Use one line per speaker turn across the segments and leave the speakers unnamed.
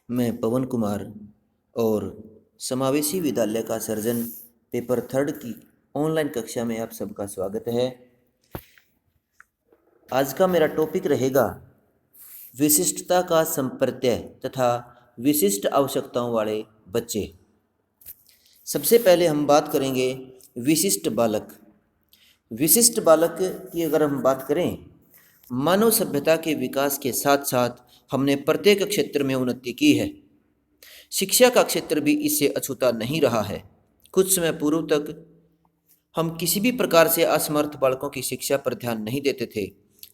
मैं पवन कुमार और समावेशी विद्यालय का सर्जन पेपर थर्ड की ऑनलाइन कक्षा में आप सबका स्वागत है। आज का मेरा टॉपिक रहेगा विशिष्टता का संप्रत्यय तथा विशिष्ट आवश्यकताओं वाले बच्चे। सबसे पहले हम बात करेंगे विशिष्ट बालक। विशिष्ट बालक की अगर हम बात करें, मानव सभ्यता के विकास के साथ साथ हमने प्रत्येक क्षेत्र में उन्नति की है। शिक्षा का क्षेत्र भी इससे अछूता नहीं रहा है। कुछ समय पूर्व तक हम किसी भी प्रकार से असमर्थ बालकों की शिक्षा पर ध्यान नहीं देते थे,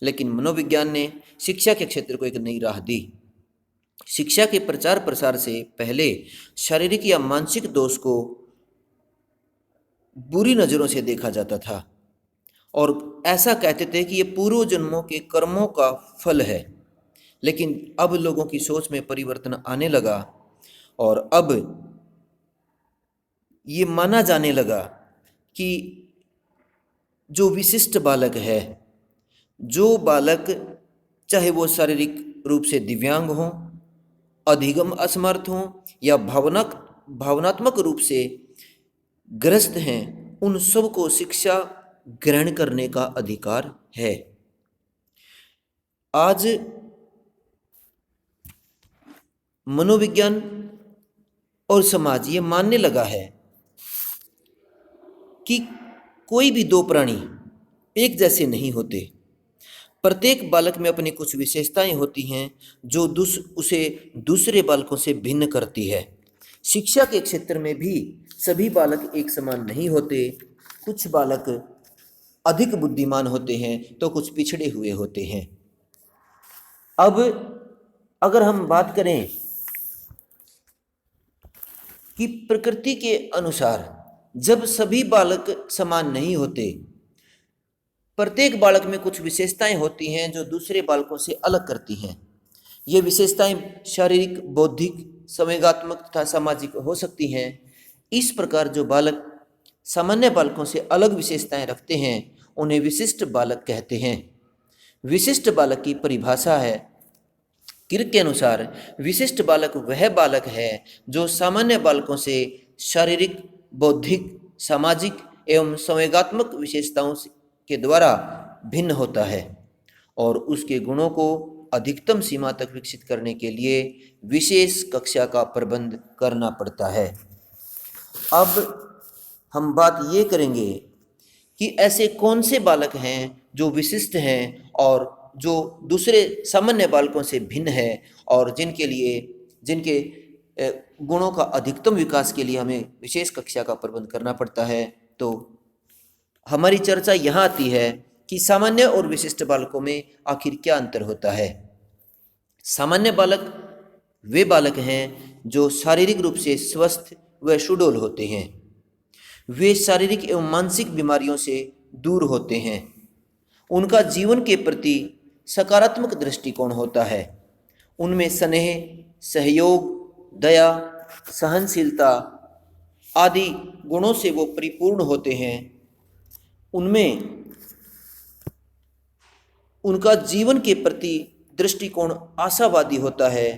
लेकिन मनोविज्ञान ने शिक्षा के क्षेत्र को एक नई राह दी। शिक्षा के प्रचार प्रसार से पहले शारीरिक या मानसिक दोष को बुरी नज़रों से देखा जाता था और ऐसा कहते थे कि ये पूर्व जन्मों के कर्मों का फल है। लेकिन अब लोगों की सोच में परिवर्तन आने लगा और अब ये माना जाने लगा कि जो विशिष्ट बालक है, जो बालक चाहे वो शारीरिक रूप से दिव्यांग हो, अधिगम असमर्थ हो या भावनात्मक रूप से ग्रस्त हैं, उन सबको शिक्षा ग्रहण करने का अधिकार है। आज मनोविज्ञान और समाज ये मानने लगा है कि कोई भी दो प्राणी एक जैसे नहीं होते। प्रत्येक बालक में अपनी कुछ विशेषताएं होती हैं जो उसे दूसरे बालकों से भिन्न करती है। शिक्षा के क्षेत्र में भी सभी बालक एक समान नहीं होते। कुछ बालक अधिक बुद्धिमान होते हैं तो कुछ पिछड़े हुए होते हैं। अब अगर हम बात करें कि प्रकृति के अनुसार जब सभी बालक समान नहीं होते, प्रत्येक बालक में कुछ विशेषताएं होती हैं जो दूसरे बालकों से अलग करती हैं। ये विशेषताएं शारीरिक, बौद्धिक, संवेगात्मक तथा सामाजिक हो सकती हैं। इस प्रकार जो बालक सामान्य बालकों से अलग विशेषताएं रखते हैं उन्हें विशिष्ट बालक कहते हैं। विशिष्ट बालक की परिभाषा है, किर्क के अनुसार विशिष्ट बालक वह बालक है जो सामान्य बालकों से शारीरिक, बौद्धिक, सामाजिक एवं संवेगात्मक विशेषताओं के द्वारा भिन्न होता है और उसके गुणों को अधिकतम सीमा तक विकसित करने के लिए विशेष कक्षा का प्रबंध करना पड़ता है। अब हम बात ये करेंगे कि ऐसे कौन से बालक हैं जो विशिष्ट हैं और जो दूसरे सामान्य बालकों से भिन्न है और जिनके गुणों का अधिकतम विकास के लिए हमें विशेष कक्षा का प्रबंध करना पड़ता है। तो हमारी चर्चा यहाँ आती है कि सामान्य और विशिष्ट बालकों में आखिर क्या अंतर होता है। सामान्य बालक वे बालक हैं जो शारीरिक रूप से स्वस्थ व सुडौल होते हैं। वे शारीरिक एवं मानसिक बीमारियों से दूर होते हैं। उनका जीवन के प्रति सकारात्मक दृष्टिकोण होता है। उनमें स्नेह, सहयोग, दया, सहनशीलता आदि गुणों से वो परिपूर्ण होते हैं। उनमें उनका जीवन के प्रति दृष्टिकोण आशावादी होता है।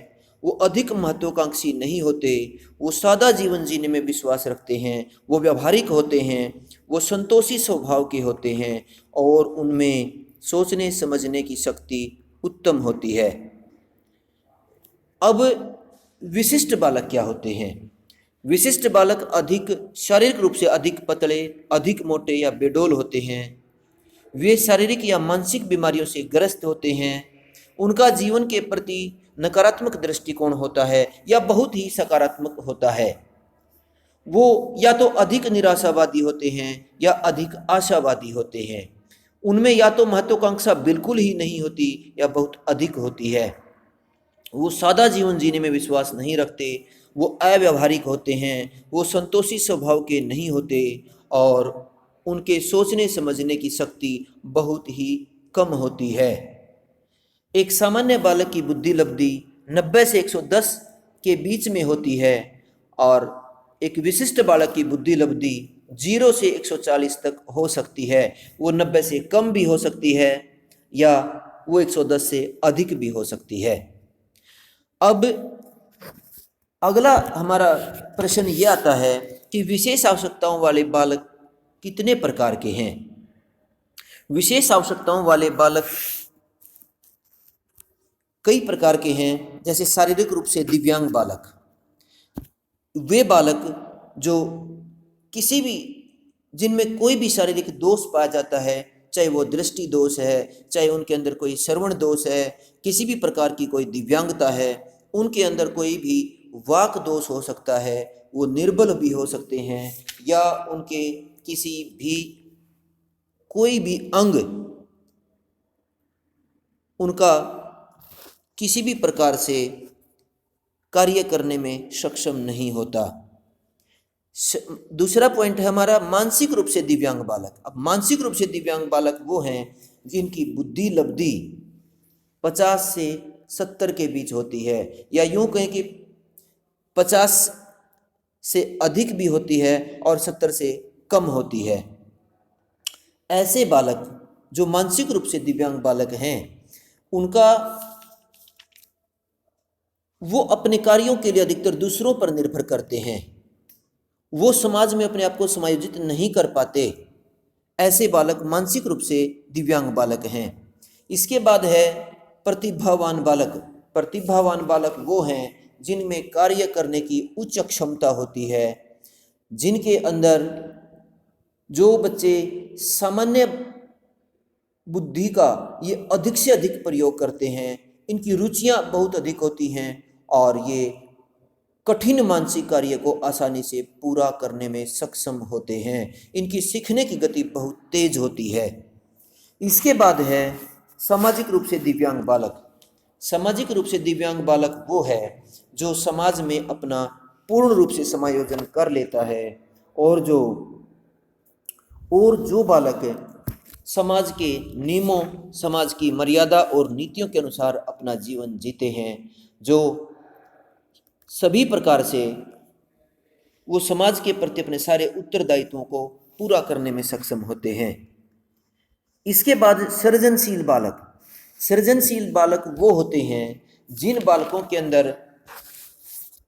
वो अधिक महत्वाकांक्षी नहीं होते। वो सादा जीवन जीने में विश्वास रखते हैं। वो व्यावहारिक होते हैं। वो संतोषी स्वभाव के होते हैं और उनमें सोचने समझने की शक्ति उत्तम होती है। अब विशिष्ट बालक क्या होते हैं? विशिष्ट बालक अधिक शारीरिक रूप से अधिक पतले, अधिक मोटे या बेडौल होते हैं। वे शारीरिक या मानसिक बीमारियों से ग्रस्त होते हैं। उनका जीवन के प्रति नकारात्मक दृष्टिकोण होता है या बहुत ही सकारात्मक होता है। वो या तो अधिक निराशावादी होते हैं या अधिक आशावादी होते हैं। उनमें या तो महत्वाकांक्षा बिल्कुल ही नहीं होती या बहुत अधिक होती है। वो सादा जीवन जीने में विश्वास नहीं रखते। वो अव्यावहारिक होते हैं। वो संतोषी स्वभाव के नहीं होते और उनके सोचने समझने की शक्ति बहुत ही कम होती है। एक सामान्य बालक की बुद्धि लब्धि 90 से 110 के बीच में होती है और एक विशिष्ट बालक की बुद्धि लब्धि 0 से 140 तक हो सकती है। वो 90 से कम भी हो सकती है या वो 110 से अधिक भी हो सकती है। अब अगला हमारा प्रश्न ये आता है कि विशेष आवश्यकताओं वाले बालक कितने प्रकार के हैं। विशेष आवश्यकताओं वाले बालक कई प्रकार के हैं, जैसे शारीरिक रूप से दिव्यांग बालक, वे बालक जो किसी भी जिनमें कोई भी शारीरिक दोष पाया जाता है, चाहे वो दृष्टि दोष है, चाहे उनके अंदर कोई श्रवण दोष है, किसी भी प्रकार की कोई दिव्यांगता है, उनके अंदर कोई भी वाक दोष हो सकता है, वो निर्बल भी हो सकते हैं, या उनके किसी भी कोई भी अंग उनका किसी भी प्रकार से कार्य करने में सक्षम नहीं होता। दूसरा पॉइंट है हमारा मानसिक रूप से दिव्यांग बालक। अब मानसिक रूप से दिव्यांग बालक वो हैं जिनकी बुद्धि लब्धि 50 से 70 के बीच होती है, या यूं कहें कि 50 से अधिक भी होती है और 70 से कम होती है। ऐसे बालक जो मानसिक रूप से दिव्यांग बालक हैं, उनका वो अपने कार्यों के लिए अधिकतर दूसरों पर निर्भर करते हैं, वो समाज में अपने आप को समायोजित नहीं कर पाते। ऐसे बालक मानसिक रूप से दिव्यांग बालक हैं। इसके बाद है प्रतिभावान बालक। प्रतिभावान बालक वो हैं जिनमें कार्य करने की उच्च क्षमता होती है, जिनके अंदर जो बच्चे सामान्य बुद्धि का ये अधिक से अधिक प्रयोग करते हैं, इनकी रुचियां बहुत अधिक होती हैं और ये कठिन मानसिक कार्य को आसानी से पूरा करने में सक्षम होते हैं। इनकी सीखने की गति बहुत तेज होती है। इसके बाद है सामाजिक रूप से दिव्यांग बालक। सामाजिक रूप से दिव्यांग बालक वो है जो समाज में अपना पूर्ण रूप से समायोजन कर लेता है, और जो बालक समाज के नियमों, समाज की मर्यादा और नीतियों के अनुसार अपना जीवन जीते हैं, जो सभी प्रकार से वो समाज के प्रति अपने सारे उत्तरदायित्वों को पूरा करने में सक्षम होते हैं। इसके बाद सृजनशील बालक। सृजनशील बालक वो होते हैं जिन बालकों के अंदर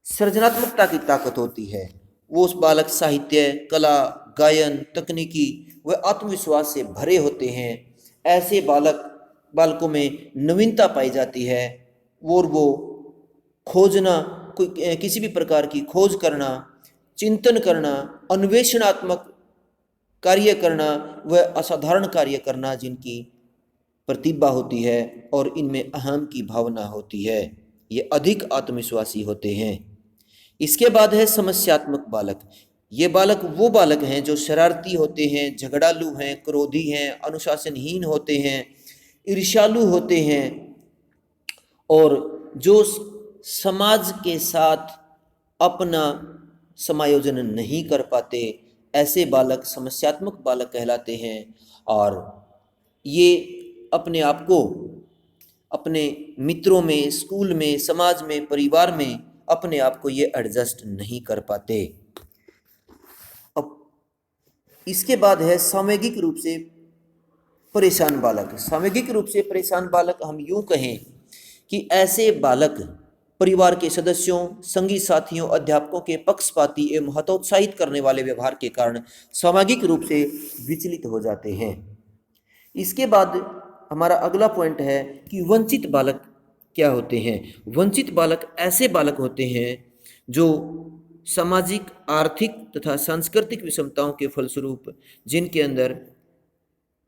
सृजनात्मकता की ताकत होती है। वो उस बालक साहित्य, कला, गायन, तकनीकी व आत्मविश्वास से भरे होते हैं। ऐसे बालकों में नवीनता पाई जाती है, और वो खोजना, किसी भी प्रकार की खोज करना, चिंतन करना, अन्वेषणात्मक कार्य करना व असाधारण कार्य करना जिनकी प्रतिभा होती है और इनमें अहम की भावना होती है, ये अधिक आत्मविश्वासी होते हैं। इसके बाद है समस्यात्मक बालक। ये बालक वो बालक हैं जो शरारती होते हैं, झगड़ालू हैं, क्रोधी हैं, अनुशासनहीन होते हैं, ईर्ष्यालु होते हैं, और जो समाज के साथ अपना समायोजन नहीं कर पाते। ऐसे बालक समस्यात्मक बालक कहलाते हैं, और ये अपने आप को अपने मित्रों में, स्कूल में, समाज में, परिवार में अपने आप को ये एडजस्ट नहीं कर पाते। अब इसके बाद है सामूहिक रूप से परेशान बालक। सामूहिक रूप से परेशान बालक हम यूं कहें कि ऐसे बालक परिवार के सदस्यों, संगी साथियों, अध्यापकों के पक्षपाती एवं हतोत्साहित करने वाले व्यवहार के कारण सामाजिक रूप से विचलित हो जाते हैं। इसके बाद हमारा अगला पॉइंट है कि वंचित बालक क्या होते हैं। वंचित बालक ऐसे बालक होते हैं जो सामाजिक, आर्थिक तथा सांस्कृतिक विषमताओं के फलस्वरूप जिनके अंदर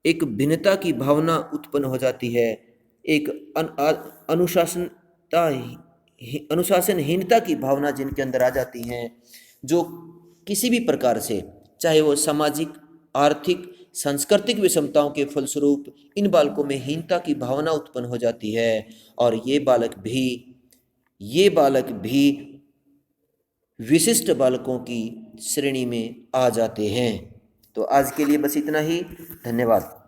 एक भिन्नता की भावना उत्पन्न हो जाती है, एक अनुशासनहीनता की भावना जिनके अंदर आ जाती हैं, जो किसी भी प्रकार से, चाहे वो सामाजिक, आर्थिक, सांस्कृतिक विषमताओं के फलस्वरूप इन बालकों में हीनता की भावना उत्पन्न हो जाती है, और ये बालक भी विशिष्ट बालकों की श्रेणी में आ जाते हैं। तो आज के लिए बस इतना ही। धन्यवाद।